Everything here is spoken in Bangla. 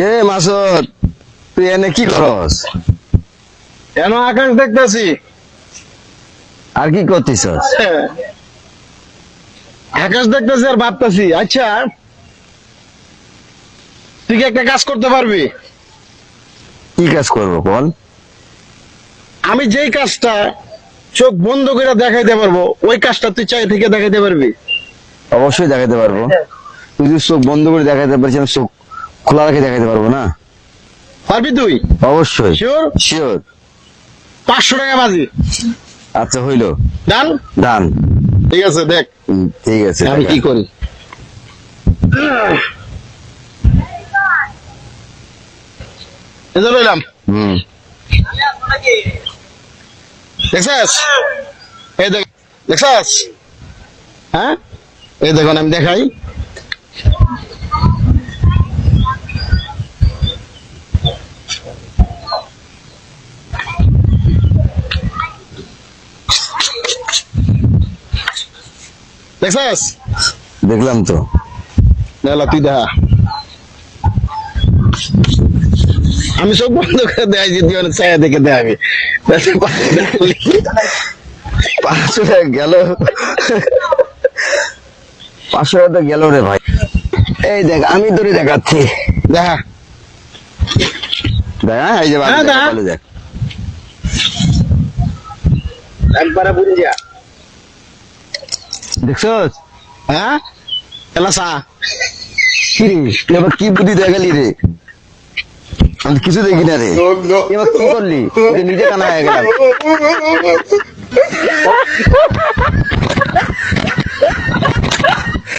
এ মাসুদ, তুই এনে কি করস? কেন আকাশ দেখতেছি? আর কি করতেছস? আকাশ দেখতেছি আর ভাবতেছি। আচ্ছা, তুই কি একটা কাজ করতে পারবি? কি কাজ করবো বল? আমি যেই কাজটা চোখ বন্ধ করে দেখাইতে পারবো, ওই কাজটা তুই চাই থেকে দেখাইতে পারবি? অবশ্যই দেখাতে পারবো। তুই যদি চোখ বন্ধ করে দেখাতে পারছিস, আমি চোখ খোলা রেখে দেখাতে পারবো না? পারবি তুই? অবশ্যই। শিওর? শিওর। 500 টাকা বাজি। আচ্ছা, হইলো। ডান? ডান। ঠিক আছে, দেখ ঠিক আছে, আমি কি করি। এজন্য এলাম। হুম। দেখছাস? এই দেখ, দেখছাস? হ্যাঁ, এই দেখুন আমি দেখাই। দেখছাস? দেখলাম তো। দেখলা তুই দেখা। আমি সব বন্ধ করে দেয় যদি অনেক ছায়া দেখে দেখাবি। 500 টাকা গেল। 500 টাকা তো গেল রে ভাই। এই দেখ, আমি ধরে দেখাচ্ছি। দেখা দেখ, এই যে হ্যাঁ, দেখা। ভালো দেখ। একবারে বুঝিয়া। দেখছস? হ্যাঁ, এলা সা কি রে, তুই আবার কি বুদ্ধি দেখালি রে? আমি তো কিছু দেখি না রে। তুই আবার কি করলি? তুই নিজে কানা হয়ে গেলাম।